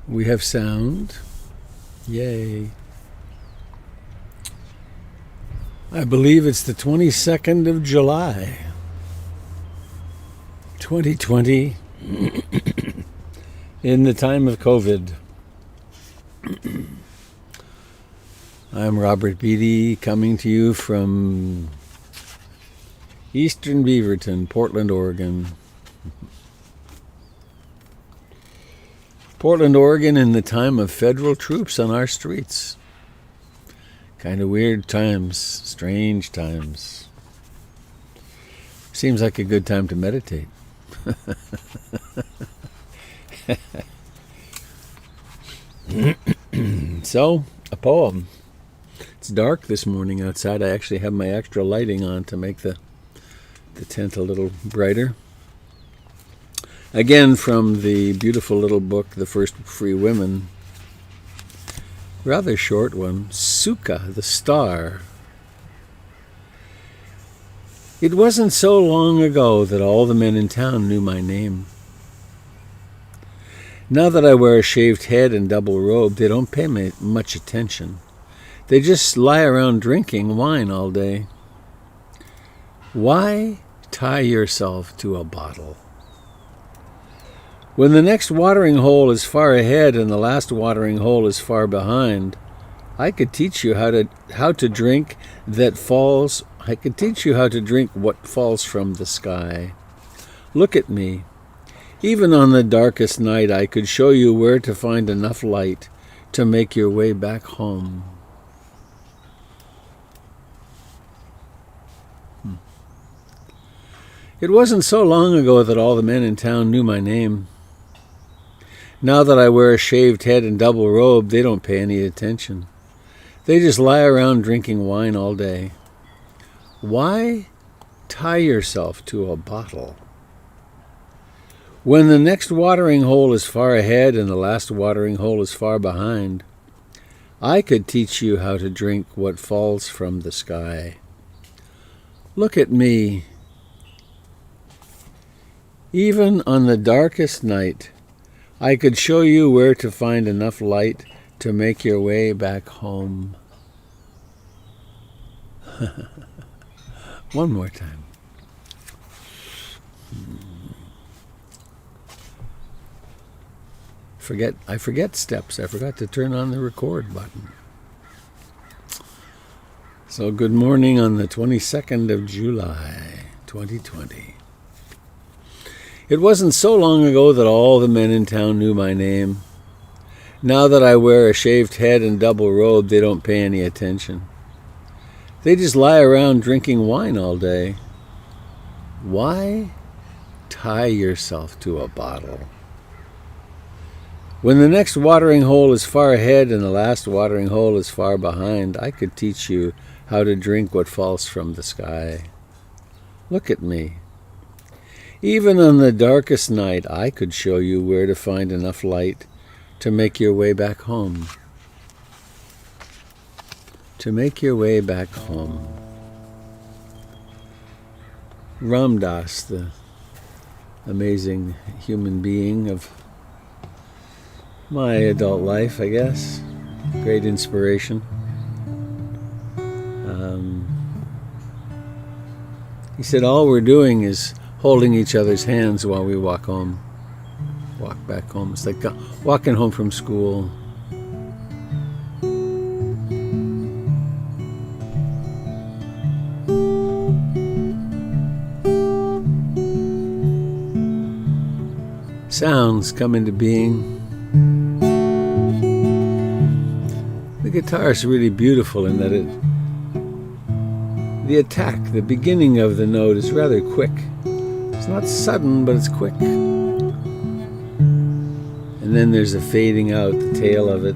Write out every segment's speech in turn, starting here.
We have sound. Yay. I believe it's the 22nd of July, 2020, in the time of COVID. I'm Robert Beatty, coming to you from Eastern Beaverton, Portland, Oregon. Portland, Oregon, in the time of federal troops on our streets. Kind of weird times, strange times. Seems like a good time to meditate. So, a poem. It's dark this morning outside. I actually have my extra lighting on to make the tent a little brighter. Again, from the beautiful little book, The First Free Women. Rather short one. Sukkah, the star. It wasn't so long ago that all the men in town knew my name. Now that I wear a shaved head and double robe, they don't pay me much attention. They just lie around drinking wine all day. Why tie yourself to a bottle? When the next watering hole is far ahead and the last watering hole is far behind, I could teach you how to drink that falls. I could teach you how to drink what falls from the sky. Look at me. Even on the darkest night, I could show you where to find enough light to make your way back home. It wasn't so long ago that all the men in town knew my name. Now that I wear a shaved head and double robe, they don't pay any attention. They just lie around drinking wine all day. Why tie yourself to a bottle? When the next watering hole is far ahead and the last watering hole is far behind, I could teach you how to drink what falls from the sky. Look at me. Even on the darkest night, I could show you where to find enough light to make your way back home. One more time. I forget steps. I forgot to turn on the record button. So good morning on the 22nd of July, 2020. It wasn't so long ago that all the men in town knew my name. Now that I wear a shaved head and double robe, they don't pay any attention. They just lie around drinking wine all day. Why tie yourself to a bottle? When the next watering hole is far ahead and the last watering hole is far behind, I could teach you how to drink what falls from the sky. Look at me. Even on the darkest night, I could show you where to find enough light to make your way back home. To make your way back home. Ram Dass, the amazing human being of my adult life, I guess. Great inspiration. He said all we're doing is holding each other's hands while we walk home. Walk back home. It's like walking home from school. Sounds come into being. The guitar is really beautiful in that the attack, the beginning of the note is rather quick. It's not sudden, but it's quick. And then there's a fading out, the tail of it.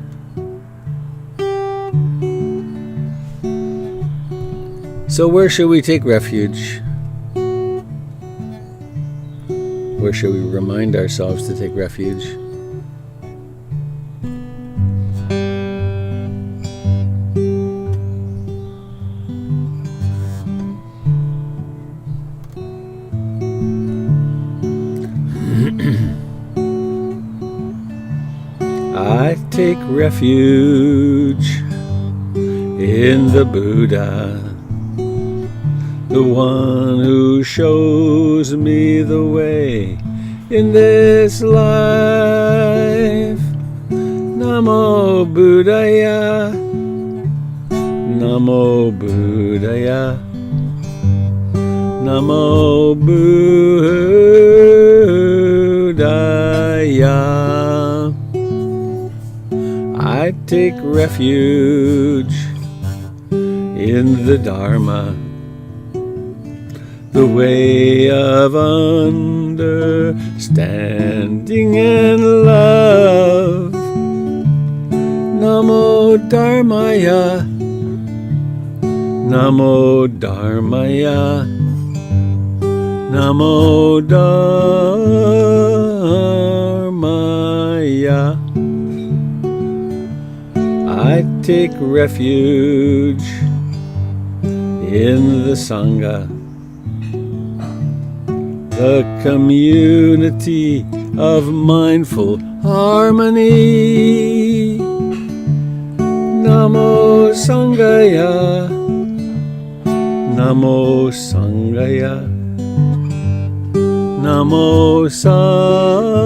So where shall we take refuge? Where shall we remind ourselves to take refuge? I take refuge in the Buddha, the one who shows me the way in this life. Namo Buddhaya, Namo Buddhaya, Namo Buddhaya. I take refuge in the Dharma, the way of understanding and love. Namo Dharmaya, Namo Dharmaya, Namo Dharmaya. I take refuge in the Sangha, the community of mindful harmony. Namo Sangaya, Namo Sangaya, Namo Sangaya.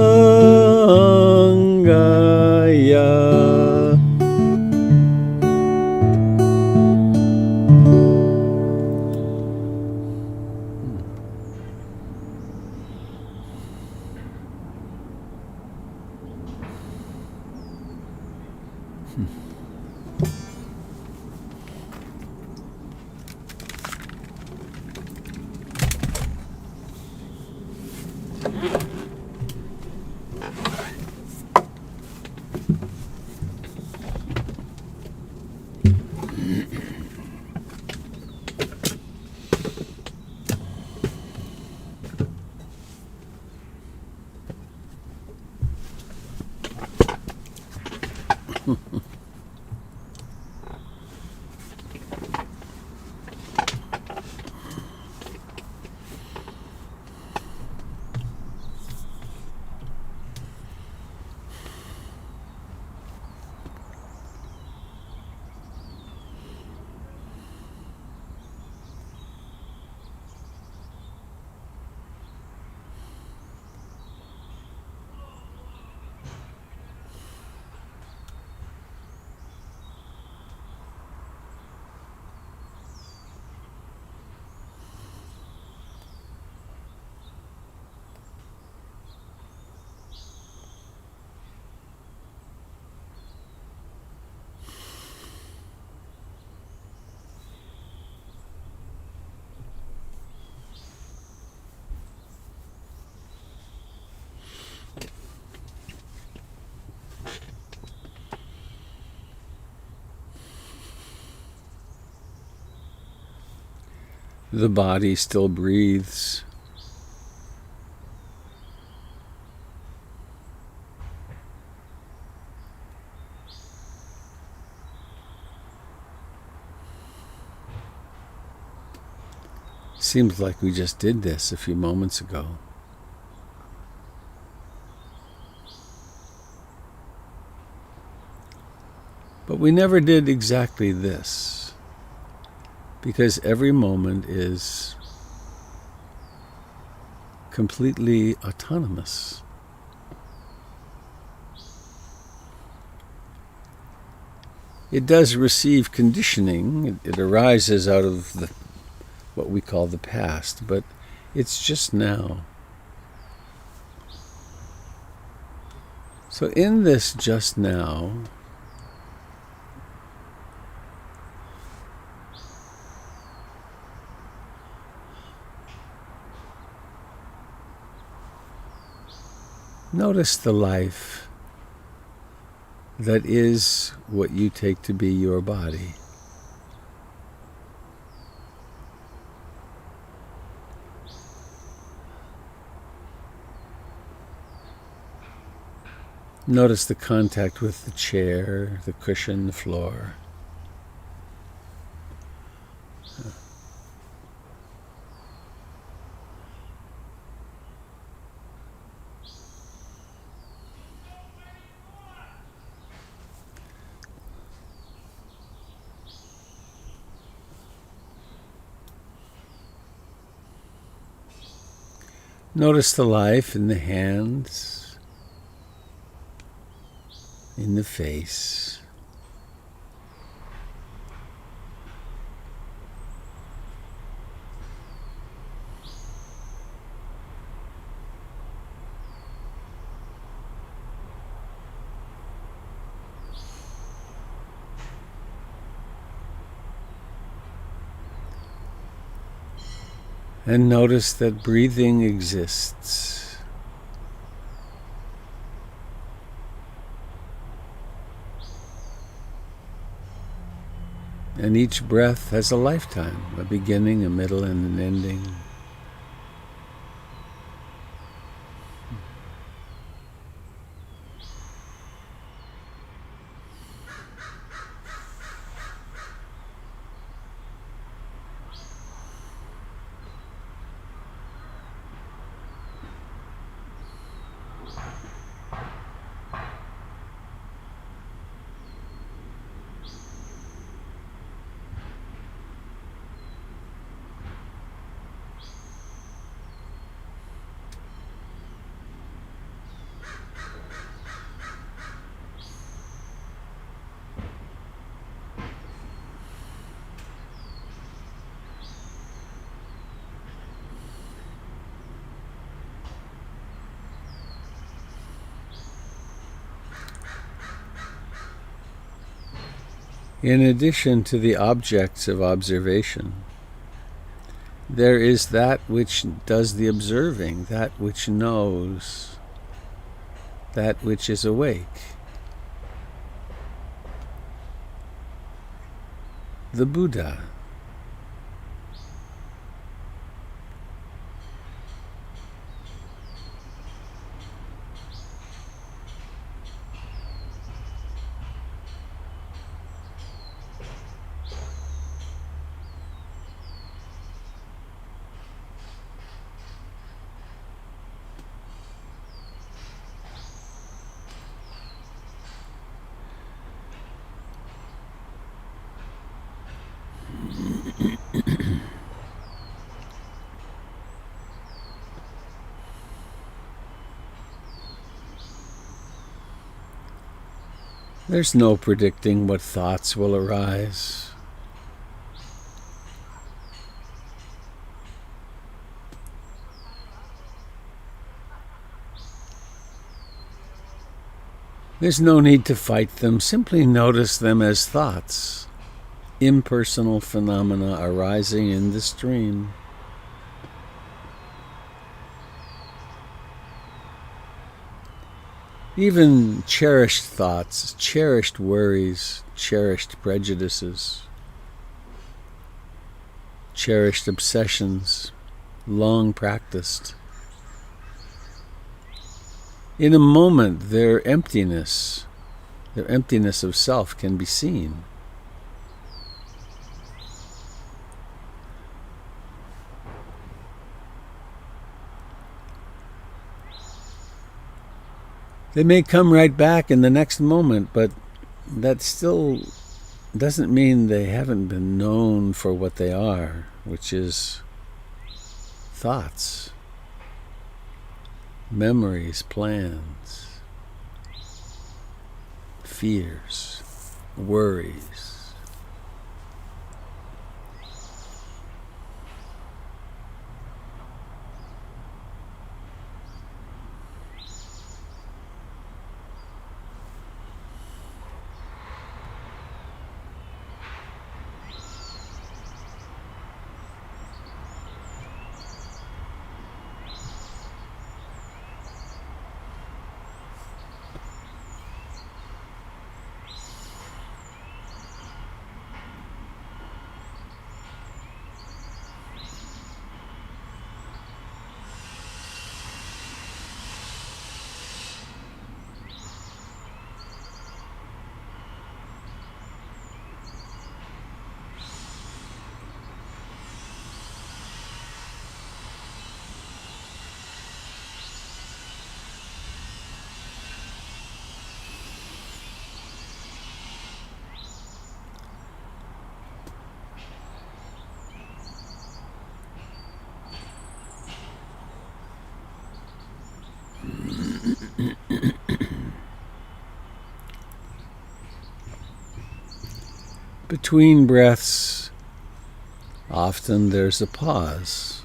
The body still breathes. Seems like we just did this a few moments ago. But we never did exactly this, because every moment is completely autonomous. It does receive conditioning. It arises out of what we call the past, but it's just now. So in this just now, notice the life that is what you take to be your body. Notice the contact with the chair, the cushion, the floor. Notice the life in the hands, in the face. And notice that breathing exists. And each breath has a lifetime, a beginning, a middle, and an ending. In addition to the objects of observation, there is that which does the observing, that which knows, that which is awake. The Buddha. There's no predicting what thoughts will arise. There's no need to fight them. Simply notice them as thoughts, impersonal phenomena arising in the stream. Even cherished thoughts, cherished worries, cherished prejudices, cherished obsessions, long practiced. In a moment, their emptiness of self can be seen. They may come right back in the next moment, but that still doesn't mean they haven't been known for what they are, which is thoughts, memories, plans, fears, worries. Between breaths, often there's a pause.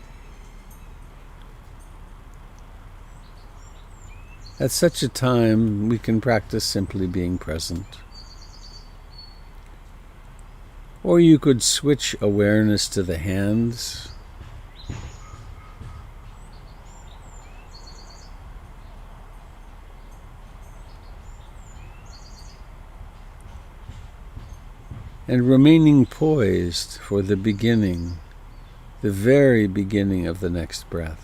At such a time, we can practice simply being present. Or you could switch awareness to the hands. And remaining poised for the beginning, the very beginning of the next breath.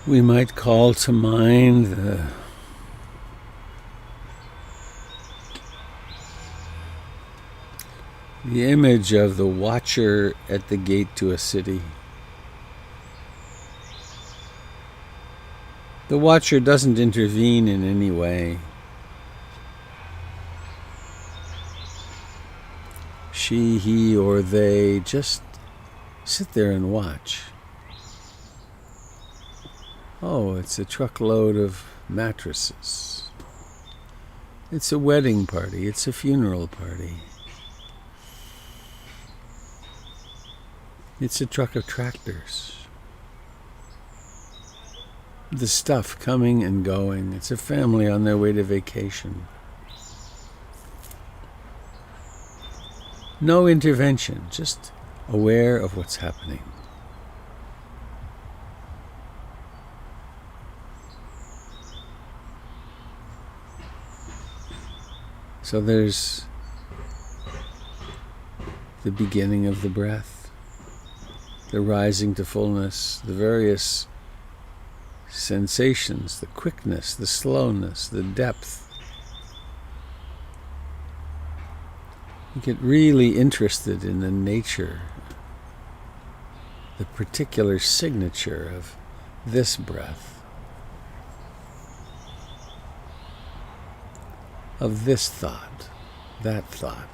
We might call to mind the image of the watcher at the gate to a city. The watcher doesn't intervene in any way. She, he, or they just sit there and watch. Oh, it's a truckload of mattresses. It's a wedding party. It's a funeral party. It's a truck of tractors. The stuff coming and going. It's a family on their way to vacation. No intervention, just aware of what's happening. So there's the beginning of the breath, the rising to fullness, the various sensations, the quickness, the slowness, the depth. You get really interested in the nature, the particular signature of this breath, of this thought, that thought.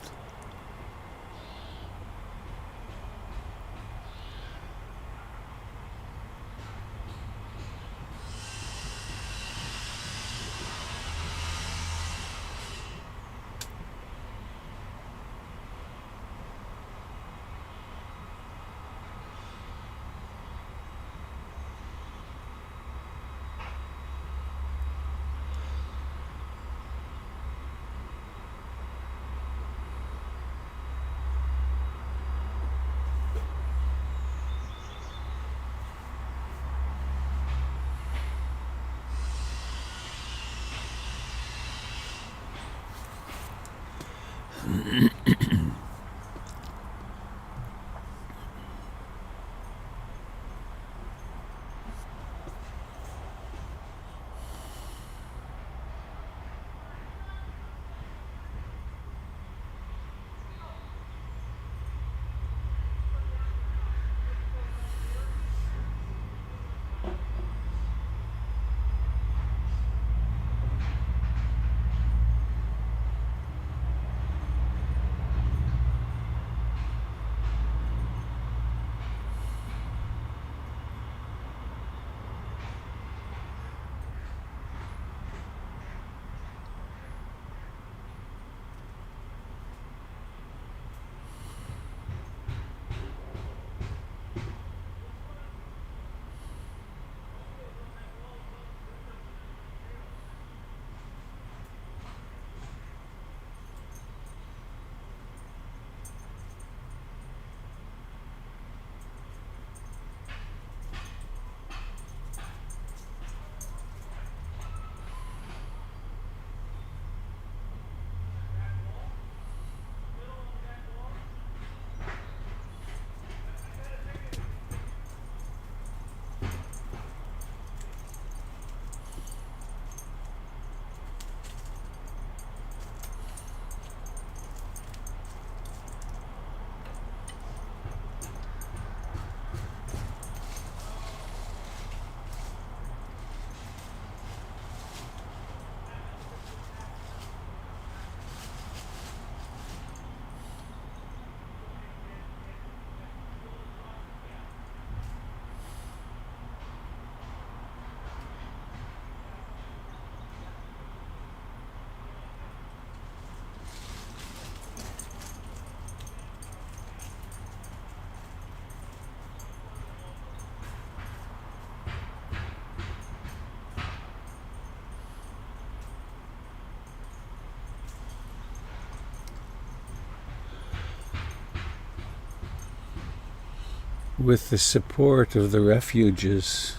With the support of the refuges,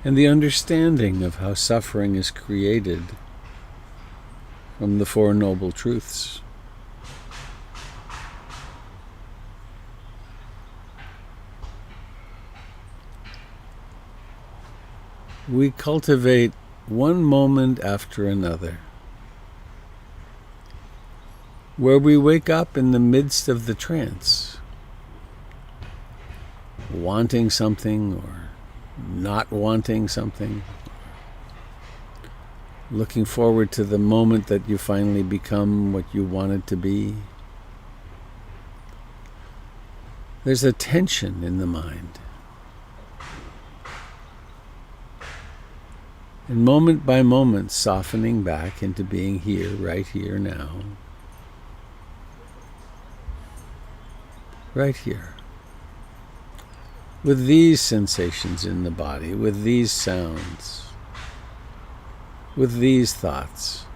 and the understanding of how suffering is created from the Four Noble Truths, we cultivate one moment after another, where we wake up in the midst of the trance, wanting something or not wanting something, looking forward to the moment that you finally become what you wanted to be. There's a tension in the mind. And moment by moment, softening back into being here, right here now. Right here. With these sensations in the body, with these sounds, with these thoughts.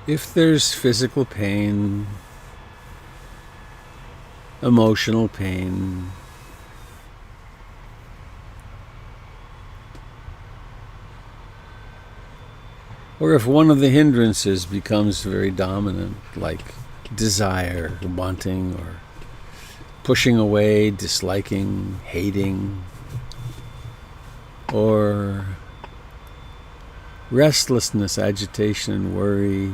If there's physical pain, emotional pain, or if one of the hindrances becomes very dominant, like desire, wanting, or pushing away, disliking, hating, or restlessness, agitation, and worry,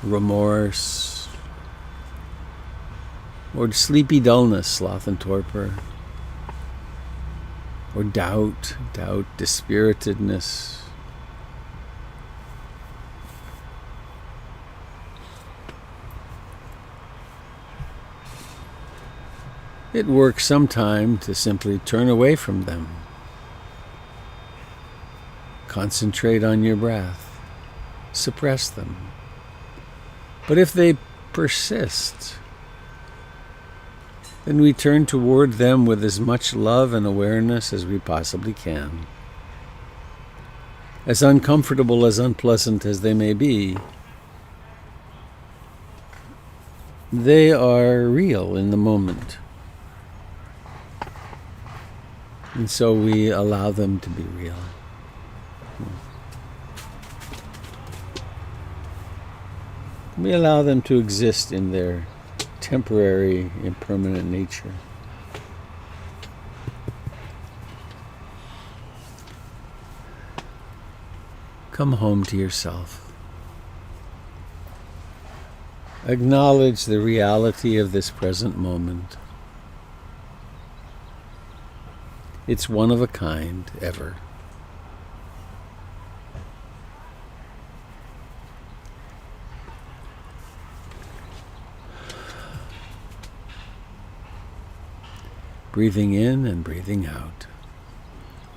remorse, or sleepy dullness, sloth and torpor, or doubt, dispiritedness, it works sometime to simply turn away from them. Concentrate on your breath. Suppress them. But if they persist, then we turn toward them with as much love and awareness as we possibly can. As uncomfortable, as unpleasant as they may be, they are real in the moment. And so we allow them to be real. We allow them to exist in their temporary, impermanent nature. Come home to yourself. Acknowledge the reality of this present moment. It's one of a kind, ever. Breathing in and breathing out.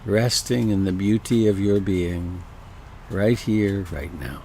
Resting in the beauty of your being, right here, right now.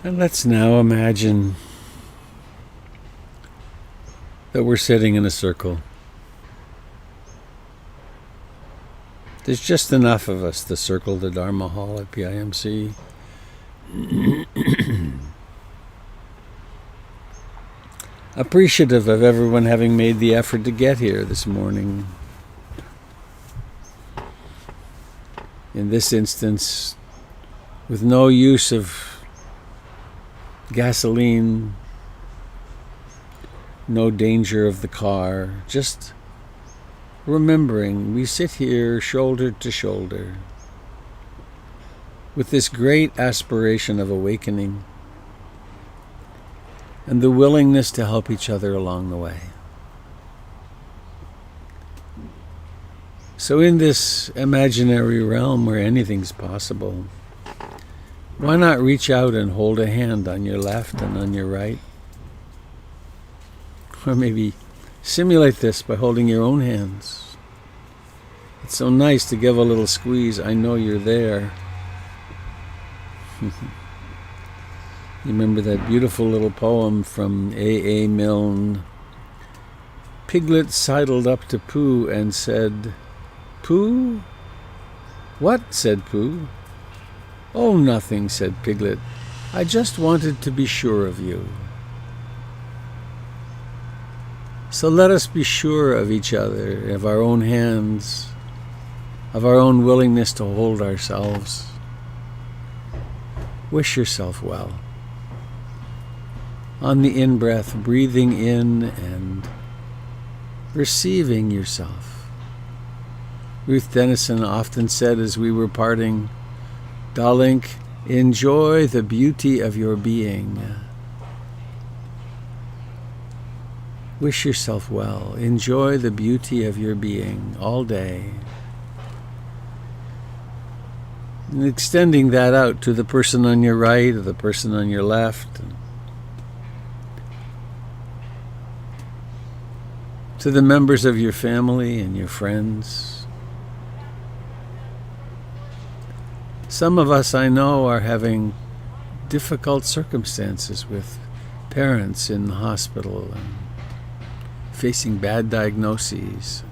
And let's now imagine that we're sitting in a circle. There's just enough of us to circle the Dharma Hall at PIMC. Appreciative of everyone having made the effort to get here this morning. In this instance, with no use of gasoline, no danger of the car, just remembering we sit here shoulder to shoulder with this great aspiration of awakening and the willingness to help each other along the way. So in this imaginary realm where anything's possible, why not reach out and hold a hand on your left and on your right? Or maybe simulate this by holding your own hands. It's so nice to give a little squeeze. I know you're there. You remember that beautiful little poem from A. Milne? Piglet sidled up to Pooh and said, "Pooh?" "What?" said Pooh. "Oh, nothing," said Piglet. "I just wanted to be sure of you." So let us be sure of each other, of our own hands, of our own willingness to hold ourselves. Wish yourself well. On the in-breath, breathing in and receiving yourself. Ruth Denison often said as we were parting, "Darling, enjoy the beauty of your being." Wish yourself well. Enjoy the beauty of your being all day. And extending that out to the person on your right or the person on your left. To the members of your family and your friends. Some of us, I know, are having difficult circumstances with parents in the hospital and facing bad diagnoses.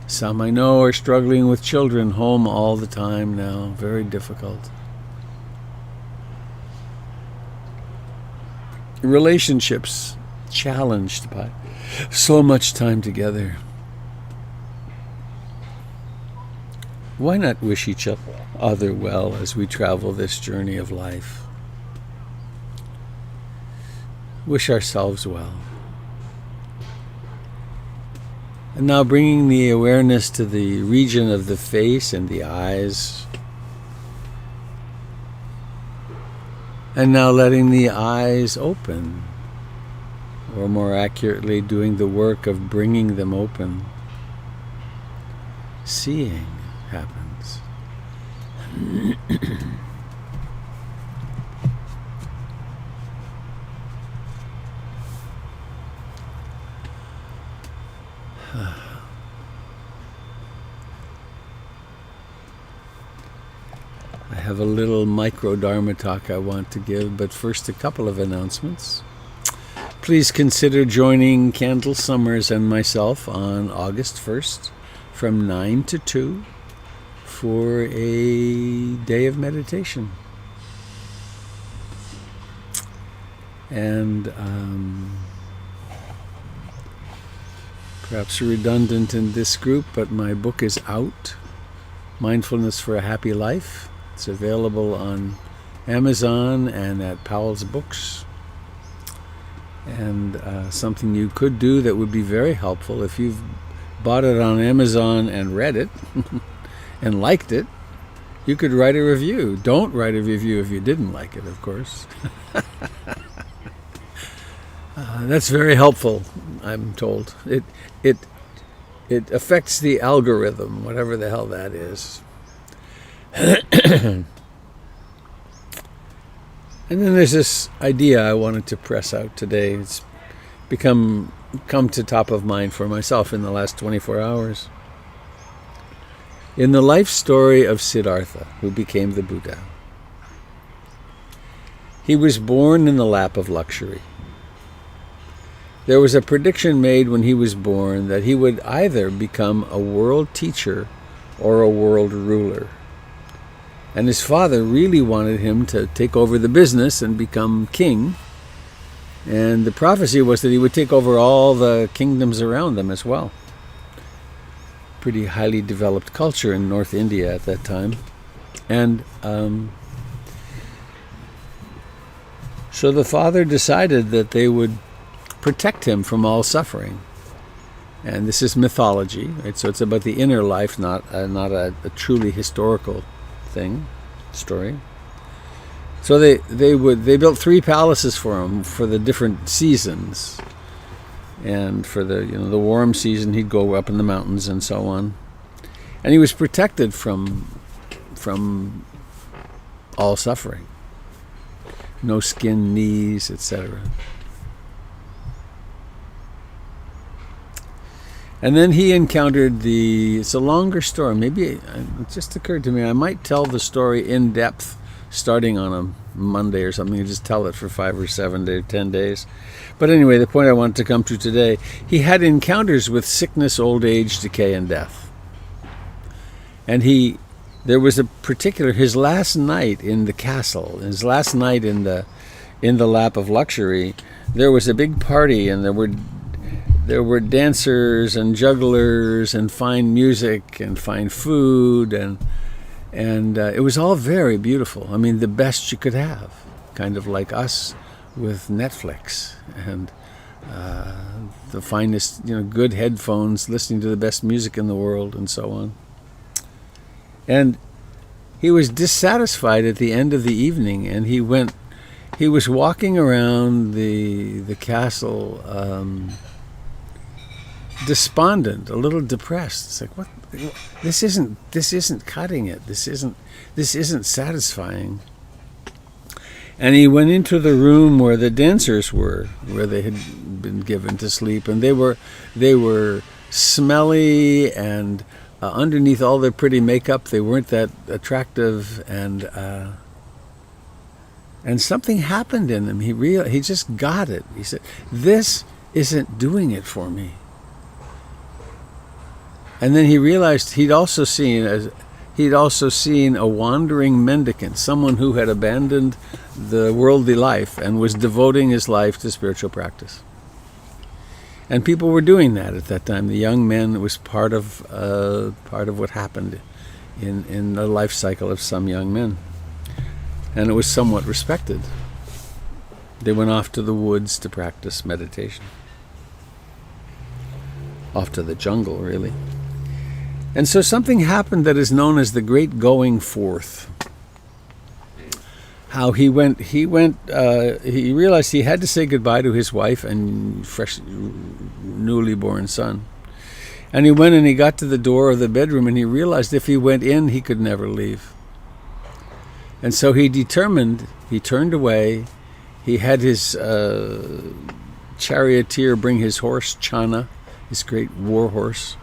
Some I know are struggling with children home all the time now, very difficult. Relationships challenged by so much time together. Why not wish each other well as we travel this journey of life? Wish ourselves well. And now bringing the awareness to the region of the face and the eyes. And now letting the eyes open, or more accurately, doing the work of bringing them open. Seeing happens. I have a little micro Dharma talk I want to give, but first a couple of announcements. Please consider joining Candle Summers and myself on August 1st from 9 to 2 for a day of meditation. And perhaps redundant in this group, but my book is out, Mindfulness for a Happy Life. It's available on Amazon and at Powell's Books. And something you could do that would be very helpful, if you've bought it on Amazon and read it and liked it, you could write a review. Don't write a review if you didn't like it, of course. That's very helpful, I'm told. It affects the algorithm, whatever the hell that is. And then there's this idea I wanted to press out today. It's come to top of mind for myself in the last 24 hours. In the life story of Siddhartha, who became the Buddha, he was born in the lap of luxury. There was a prediction made when he was born that he would either become a world teacher or a world ruler. And his father really wanted him to take over the business and become king. And the prophecy was that he would take over all the kingdoms around them as well. Pretty highly developed culture in North India at that time. And so the father decided that they would protect him from all suffering. And this is mythology, right? So it's about the inner life, not a truly historical story. So they built 3 palaces for him for the different seasons, and for the warm season he'd go up in the mountains and so on, and he was protected from all suffering, no skin, knees, etc. And then he encountered it's a longer story. Maybe it just occurred to me I might tell the story in depth starting on a Monday or something, and just tell it for 5 or 7 days, 10 days. But anyway, the point I wanted to come to today, he had encounters with sickness, old age, decay, and death. And there was a particular, his last night in the castle, his last night in the lap of luxury, there was a big party, and there were dancers and jugglers and fine music and fine food, and it was all very beautiful. I mean, the best you could have, kind of like us with Netflix and the finest, good headphones, listening to the best music in the world, and so on. And he was dissatisfied at the end of the evening, and he was walking around the castle, despondent, a little depressed. It's like, what? This isn't cutting it. This isn't satisfying. And he went into the room where the dancers were, where they had been given to sleep, and they were smelly, and underneath all their pretty makeup, they weren't that attractive, and something happened in him. He just got it. He said, "This isn't doing it for me." And then he realized he'd also seen a wandering mendicant, someone who had abandoned the worldly life and was devoting his life to spiritual practice. And people were doing that at that time. The young men was part of what happened in the life cycle of some young men, and it was somewhat respected. They went off to the woods to practice meditation. off to the jungle, really. And so something happened that is known as the Great Going Forth. How he realized he had to say goodbye to his wife and fresh, newly born son. And he went and he got to the door of the bedroom and he realized if he went in, he could never leave. And so he determined, he turned away, he had his charioteer bring his horse, Chana, his great war horse,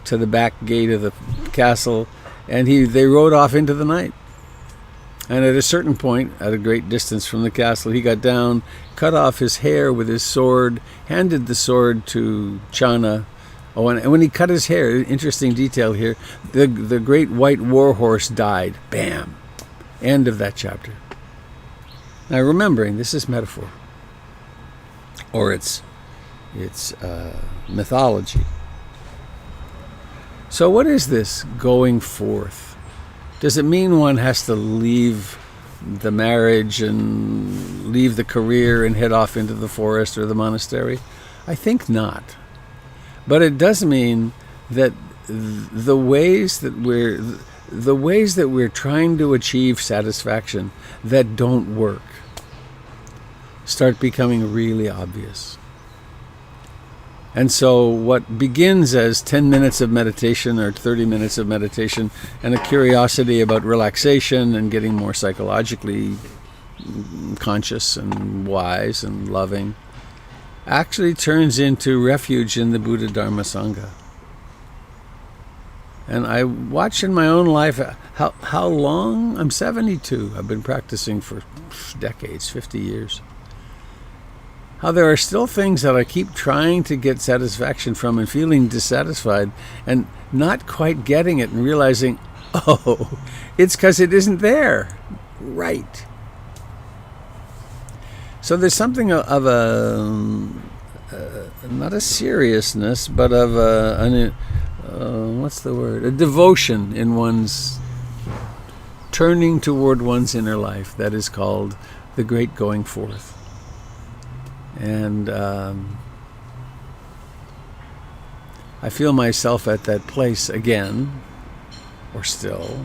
to the back gate of the castle, and they rode off into the night. And at a certain point, at a great distance from the castle, he got down, cut off his hair with his sword, handed the sword to Chana. Oh, and when he cut his hair, interesting detail here, the great white war horse died. Bam! End of that chapter. Now remembering, this is metaphor. Or it's mythology. So what is this going forth? Does it mean one has to leave the marriage and leave the career and head off into the forest or the monastery? I think not. But it does mean that the ways that we're trying to achieve satisfaction that don't work start becoming really obvious. And so what begins as 10 minutes of meditation or 30 minutes of meditation and a curiosity about relaxation and getting more psychologically conscious and wise and loving actually turns into refuge in the Buddha Dharma Sangha. And I watch in my own life how long, I'm 72, I've been practicing for decades, 50 years. How there are still things that I keep trying to get satisfaction from and feeling dissatisfied and not quite getting it and realizing, oh, it's because it isn't there. Right. So there's something of not a seriousness, but of a devotion in one's turning toward one's inner life that is called the Great Going Forth. And I feel myself at that place again, or still,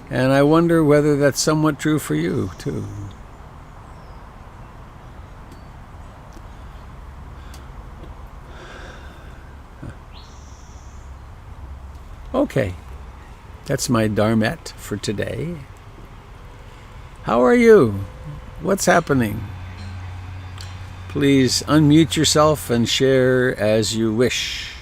and I wonder whether that's somewhat true for you, too. Okay, that's my Dharmet for today. How are you? What's happening? Please unmute yourself and share as you wish.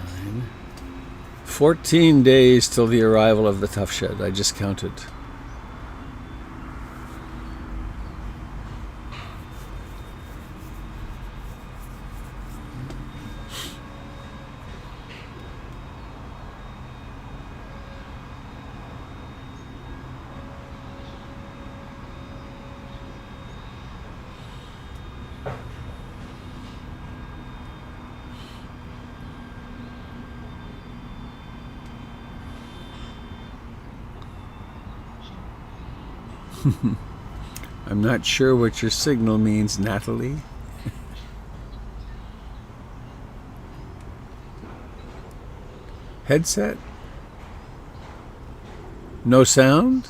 (9) 14 days till the arrival of the tough shed. I just counted. I'm not sure what your signal means, Natalie. Headset? No sound?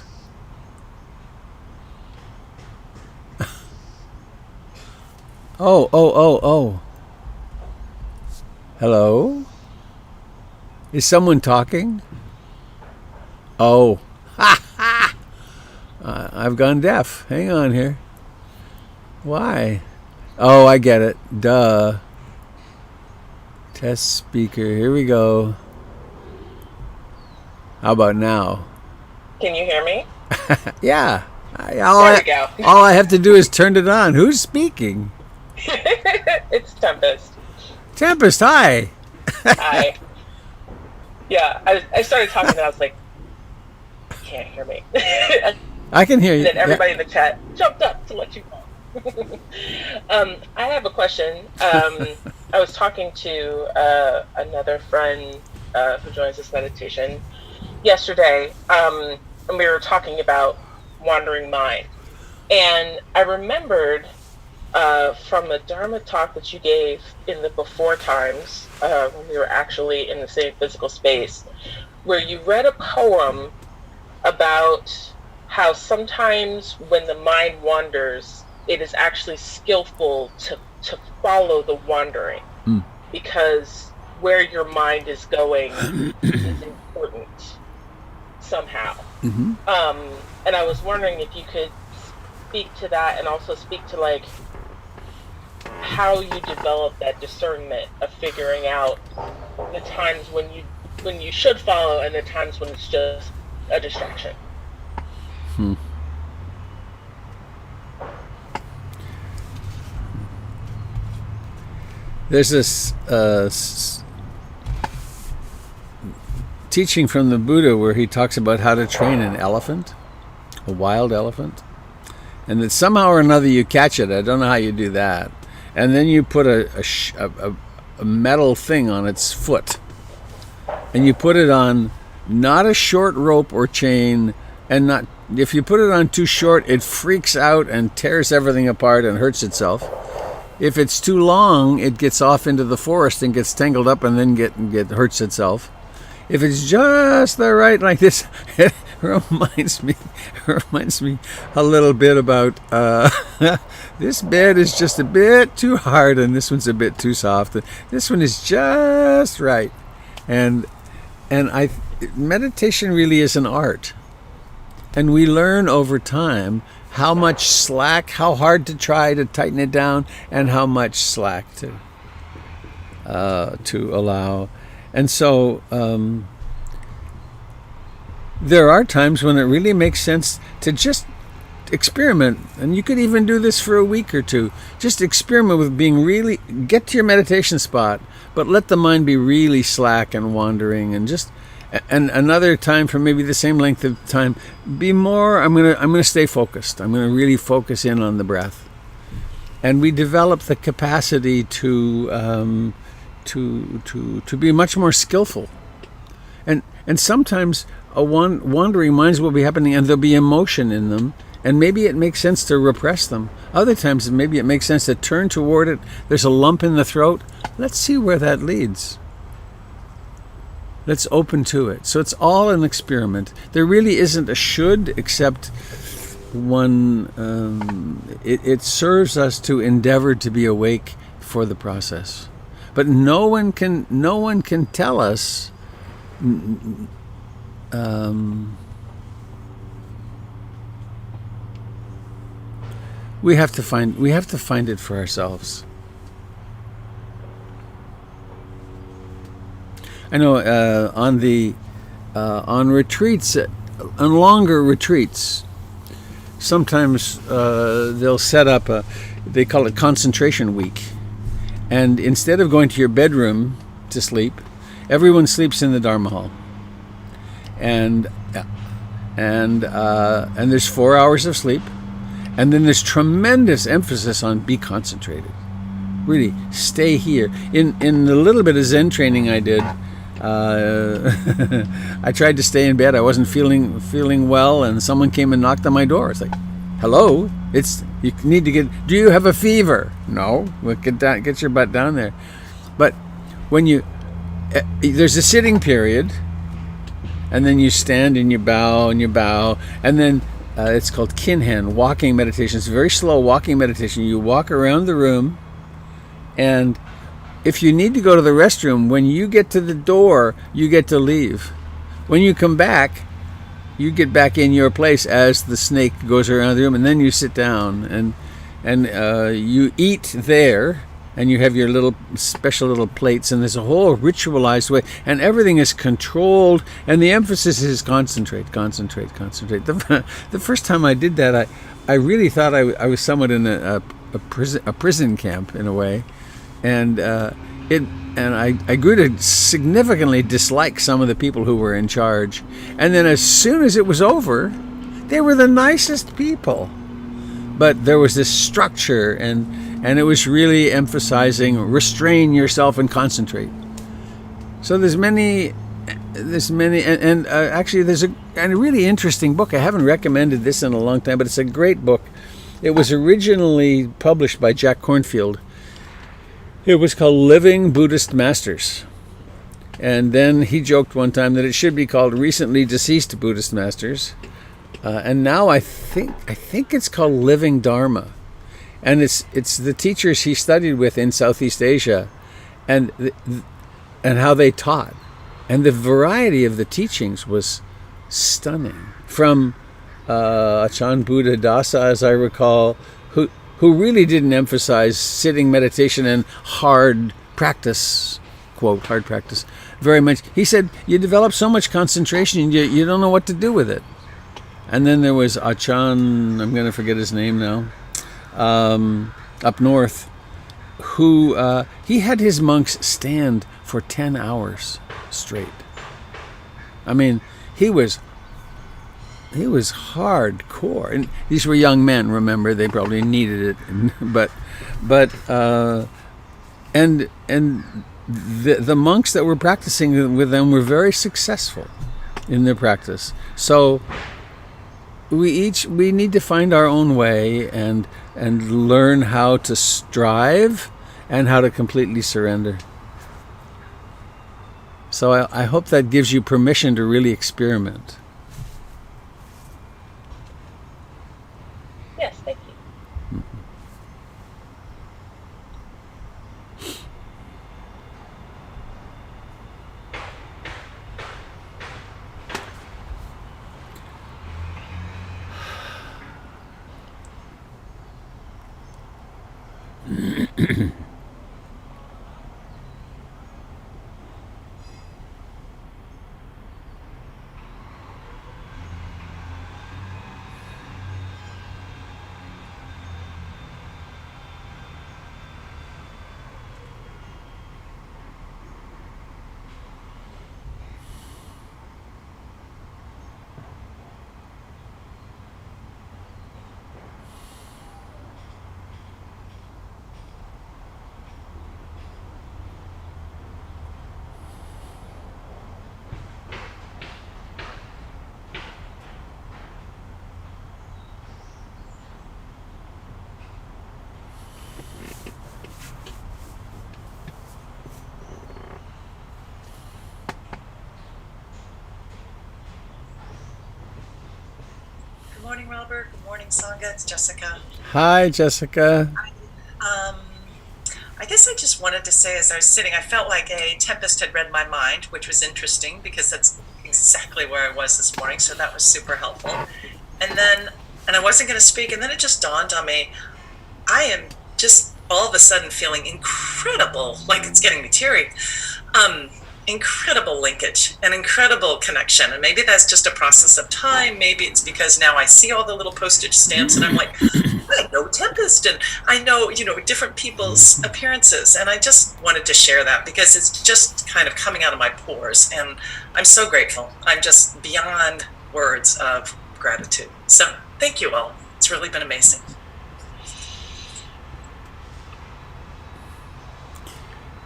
Oh. Hello? Is someone talking? Oh. I've gone deaf. Hang on here. Why? Oh, I get it. Duh. Test speaker. Here we go. How about now? Can you hear me? Yeah. There we go. All I have to do is turn it on. Who's speaking? It's Tempest. Tempest, hi. Hi. Yeah, I started talking and I was like, you can't hear me. I can hear you. And then everybody in the chat jumped up to let you know. I have a question. I was talking to another friend who joins this meditation yesterday, and we were talking about wandering mind. And I remembered from a Dharma talk that you gave in the before times, when we were actually in the same physical space, where you read a poem about how sometimes when the mind wanders, it is actually skillful to follow the wandering, because where your mind is going is important somehow. Mm-hmm. And I was wondering if you could speak to that, and also speak to like how you develop that discernment of figuring out the times when you should follow and the times when it's just a distraction. There's this teaching from the Buddha where he talks about how to train an elephant, a wild elephant, and that somehow or another you catch it. I don't know how you do that. And then you put a metal thing on its foot, and you put it on not a short rope or chain, and not, if you put it on too short, it freaks out and tears everything apart and hurts itself. If it's too long, it gets off into the forest and gets tangled up and then get hurts itself. If it's just the right, like this, it reminds me a little bit about this bed is just a bit too hard and this one's a bit too soft. This one is just right, and meditation really is an art, and we learn over time how much slack, how hard to try to tighten it down, and how much slack to allow. And so there are times when it really makes sense to just experiment, and you could even do this for a week or two. Just experiment with being really, get to your meditation spot, but let the mind be really slack and wandering, and another time for maybe the same length of time, be more, I'm gonna stay focused. I'm gonna really focus in on the breath. And we develop the capacity to be much more skillful. And sometimes wandering minds will be happening and there'll be emotion in them, and maybe it makes sense to repress them. Other times maybe it makes sense to turn toward it. There's a lump in the throat. Let's see where that leads. Let's open to it. So it's all an experiment. There really isn't a should, except one. It serves us to endeavor to be awake for the process, but no one can tell us. We have to find it for ourselves. I know on retreats, on longer retreats, sometimes they'll set up they call it concentration week, and instead of going to your bedroom to sleep, everyone sleeps in the Dharma hall, and there's 4 hours of sleep, and then there's tremendous emphasis on be concentrated. Really stay here. In the little bit of Zen training I did, I tried to stay in bed. I wasn't feeling well, and someone came and knocked on my door. It's like, hello, you need to get. Do you have a fever? No. Well, get your butt down there. But when there's a sitting period, and then you stand and you bow, and then it's called kinhen, walking meditation. It's a very slow walking meditation. You walk around the room, and if you need to go to the restroom, when you get to the door, you get to leave. When you come back, you get back in your place as the snake goes around the room, and then you sit down and you eat there, and you have your little special little plates, and there's a whole ritualized way, and everything is controlled, and the emphasis is concentrate. The first time I did that, I really thought I was somewhat in a prison camp in a way. And I grew to significantly dislike some of the people who were in charge. And then as soon as it was over, They were the nicest people. But there was this structure, and it was really emphasizing restrain yourself and concentrate. So there's many, and actually there's a really interesting book. I haven't recommended this in a long time, but it's a great book. It was originally published by Jack Kornfield. It was called Living Buddhist Masters. And then he joked one time that it should be called Recently Deceased Buddhist Masters. And now I think it's called Living Dharma. And it's the teachers he studied with in Southeast Asia and how they taught. And the variety of the teachings was stunning. From Achan Buddha Dasa, as I recall, who really didn't emphasize sitting meditation and hard practice, quote, hard practice, very much. He said, you develop so much concentration, you don't know what to do with it. And then there was Achan, I'm going to forget his name now, up north, who he had his monks stand for 10 hours straight. I mean, he was hardcore, and these were young men. Remember, they probably needed it, but the monks that were practicing with them were very successful in their practice. So we need to find our own way and learn how to strive and how to completely surrender. So I hope that gives you permission to really experiment. Yes, thank you. Good morning, Robert. Good morning, Sangha. It's Jessica. Hi, Jessica. I guess I just wanted to say, as I was sitting, I felt like a tempest had read my mind, which was interesting because that's exactly where I was this morning. So that was super helpful. And I wasn't going to speak, and then it just dawned on me. I am just all of a sudden feeling incredible, like it's getting me teary. Incredible linkage and incredible connection. And maybe that's just a process of time. Maybe it's because now I see all the little postage stamps and I'm like, I know Tempest and I know, different people's appearances. And I just wanted to share that because it's just kind of coming out of my pores. And I'm so grateful. I'm just beyond words of gratitude. So thank you all. It's really been amazing.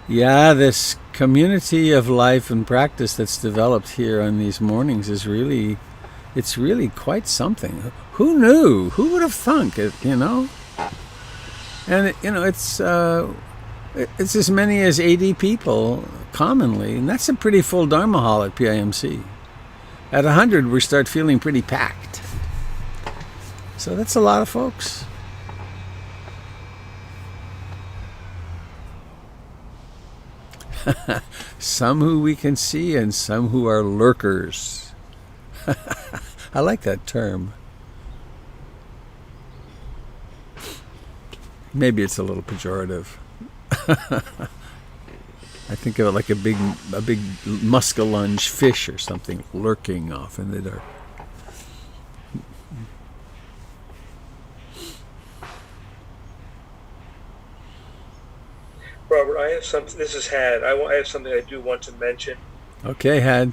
Yeah, this community of life and practice that's developed here on these mornings is really quite something. Who knew? Who would have thunk it, And it's as many as 80 people commonly, and that's a pretty full Dharma hall at PIMC. At 100, we start feeling pretty packed. So that's a lot of folks. Some who we can see and some who are lurkers. I like that term. Maybe it's a little pejorative. I think of it like a big muskellunge fish or something lurking off in the dark. Robert, I have something. This is Had. I have something I do want to mention. Okay, Had.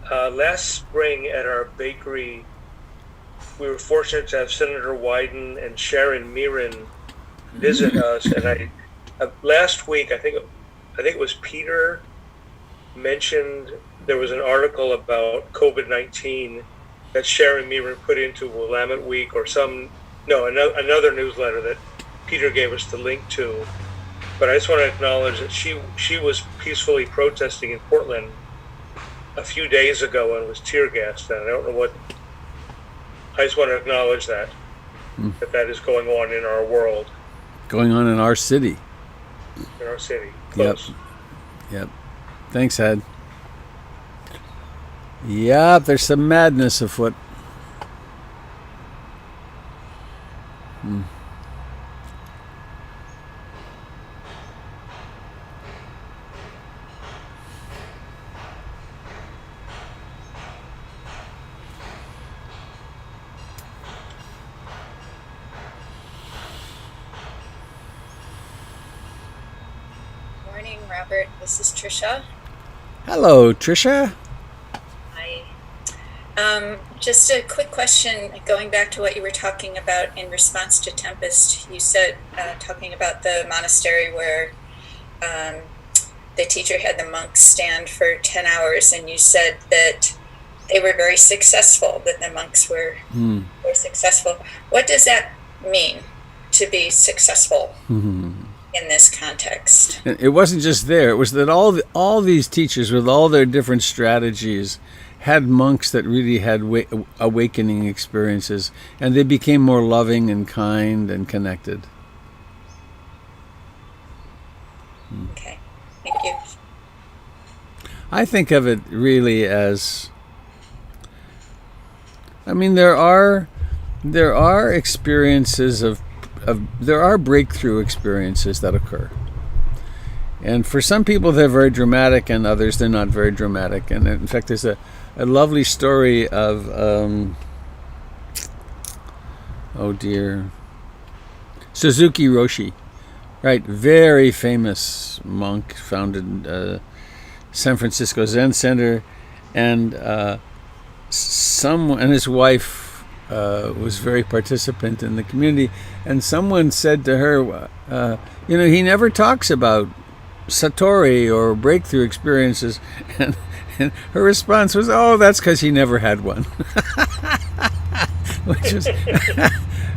Last spring at our bakery, we were fortunate to have Senator Wyden and Sharon Meeran visit us. And last week, I think it was Peter mentioned there was an article about COVID-19 that Sharon Meeran put into Willamette Week or another newsletter that Peter gave us the link to. But I just want to acknowledge that she was peacefully protesting in Portland a few days ago and was tear gassed. And I don't know what. I just want to acknowledge that that is going on in our world, Going on in our city. in our city. Close. Yep. Thanks, Ed. Yep, there's some madness afoot. Morning, Robert. This is Trisha. Hello, Trisha. Hi. Just a quick question, going back to what you were talking about in response to Tempest. You said, talking about the monastery where the teacher had the monks stand for 10 hours, and you said that they were very successful, that the monks were successful. What does that mean, to be successful in this context? It wasn't just there. It was that all these teachers with all their different strategies had monks that really had awakening experiences, and they became more loving and kind and connected. Okay, thank you. I think of it really as, I mean, there are experiences there are breakthrough experiences that occur. And for some people they're very dramatic, and others they're not very dramatic. And in fact, there's a lovely story of, Suzuki Roshi, right? Very famous monk, founded San Francisco Zen Center, and and his wife was very participant in the community. And someone said to her, he never talks about Satori or breakthrough experiences. And her response was, "Oh, that's because he never had one,"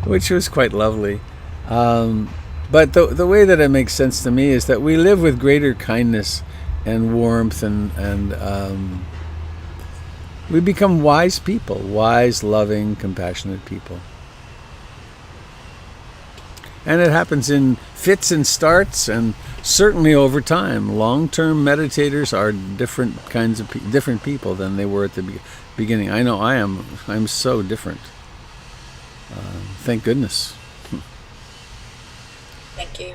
which was quite lovely. But the way that it makes sense to me is that we live with greater kindness and warmth, and we become wise people, wise, loving, compassionate people. And it happens in fits and starts, and certainly over time. Long-term meditators are different kinds of different people than they were at the beginning. I know I'm so different. Thank goodness. Thank you.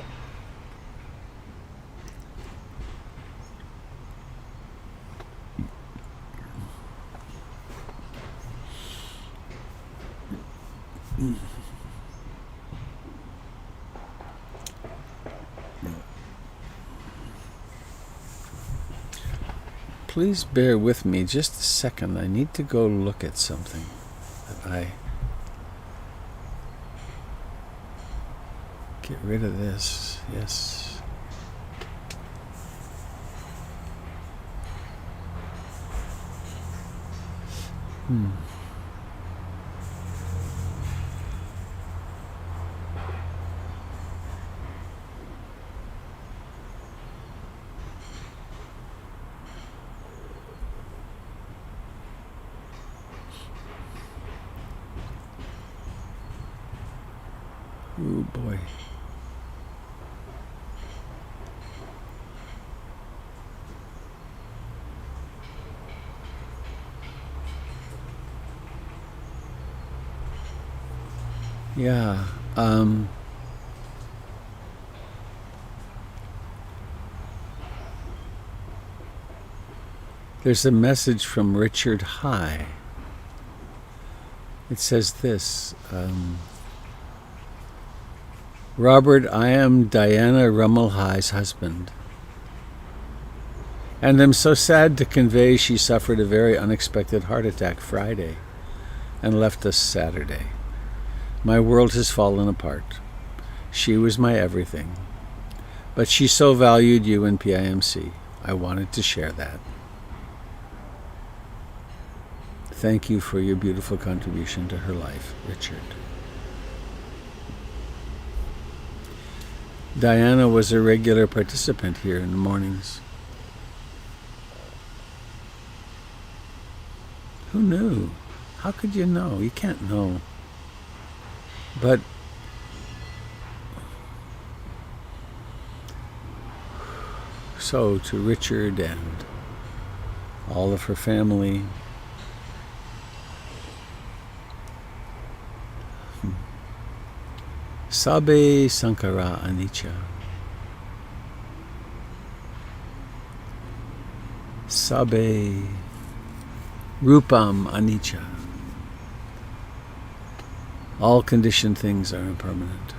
Please bear with me just a second. I need to go look at something that I get rid of this. Yes. Oh boy. Yeah. There's a message from Richard High. It says this. Robert, I am Diana Rummel High's husband. and am so sad to convey she suffered a very unexpected heart attack Friday and left us Saturday. My world has fallen apart. She was my everything. But she so valued you and PIMC. I wanted to share that. Thank you for your beautiful contribution to her life, Richard. Diana was a regular participant here in the mornings. Who knew? How could you know? You can't know. But so to Richard and all of her family, Sabe Sankara Anicca. Sabe Rupam Anicca. All conditioned things are impermanent.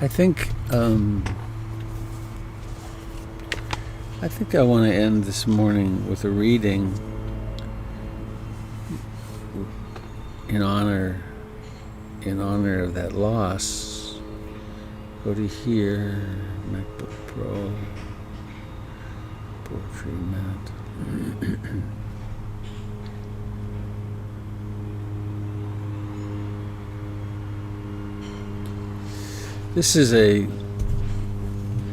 I think I want to end this morning with a reading in honor of that loss. Go to here, MacBook Pro, poetry mat. This is a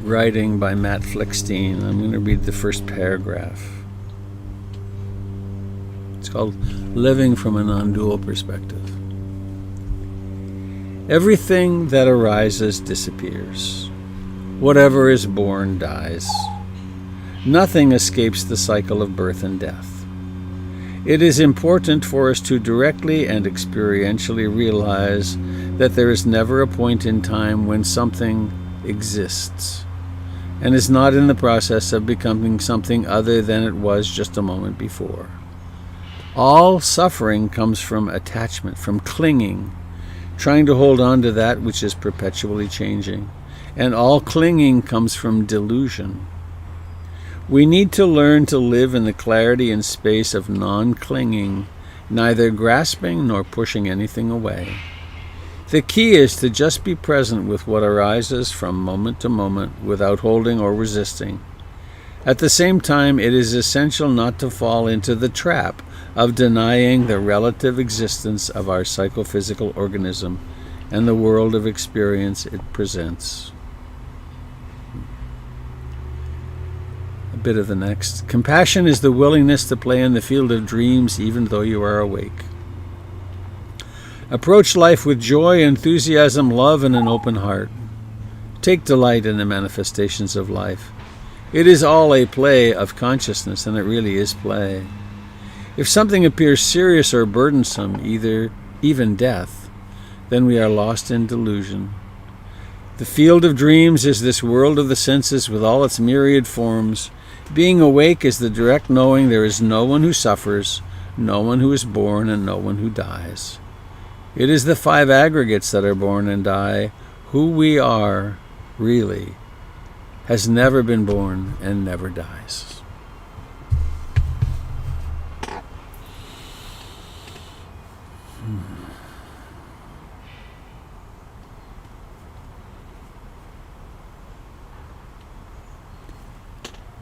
writing by Matt Flickstein. I'm going to read the first paragraph. It's called Living from a Non-Dual Perspective. Everything that arises disappears. Whatever is born dies. Nothing escapes the cycle of birth and death. It is important for us to directly and experientially realize that there is never a point in time when something exists and is not in the process of becoming something other than it was just a moment before. All suffering comes from attachment, from clinging, trying to hold on to that which is perpetually changing, and all clinging comes from delusion. We need to learn to live in the clarity and space of non-clinging, neither grasping nor pushing anything away. The key is to just be present with what arises from moment to moment without holding or resisting. At the same time, it is essential not to fall into the trap of denying the relative existence of our psychophysical organism and the world of experience it presents. A bit of the next. Compassion is the willingness to play in the field of dreams even though you are awake. Approach life with joy, enthusiasm, love, and an open heart. Take delight in the manifestations of life. It is all a play of consciousness, and it really is play. If something appears serious or burdensome, even death, then we are lost in delusion. The field of dreams is this world of the senses with all its myriad forms. Being awake is the direct knowing there is no one who suffers, no one who is born, and no one who dies. It is the five aggregates that are born and die. Who we are, really, has never been born and never dies.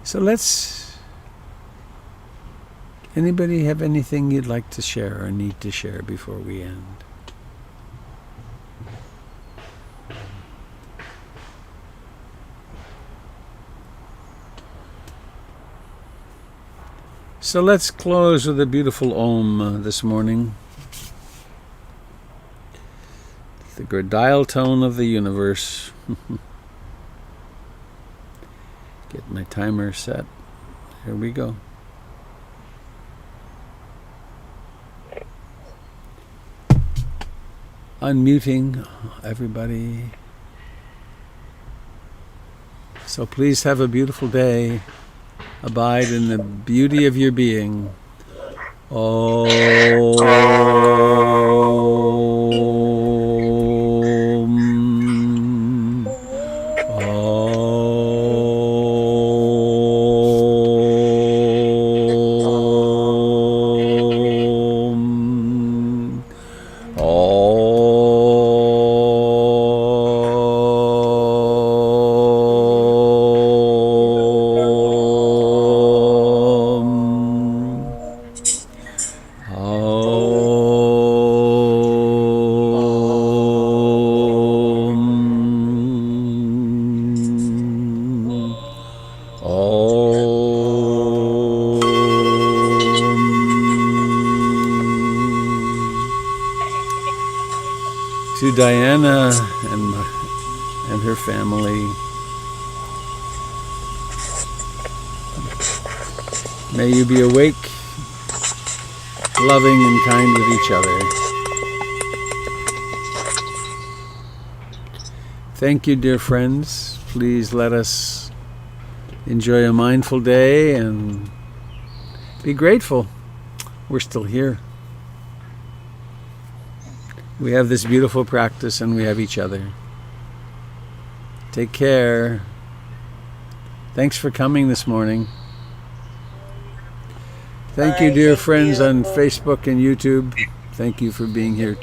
So anybody have anything you'd like to share or need to share before we end? So let's close with a beautiful Om this morning. The gradile tone of the universe. Get my timer set. Here we go. Unmuting everybody. So please have a beautiful day. Abide in the beauty of your being. To Diana and her family, may you be awake, loving and kind with each other. Thank you, dear friends. Please let us enjoy a mindful day and be grateful we're still here. We have this beautiful practice and we have each other. Take care. Thanks for coming this morning. Thank you, dear friends on Facebook and YouTube. Thank you for being here.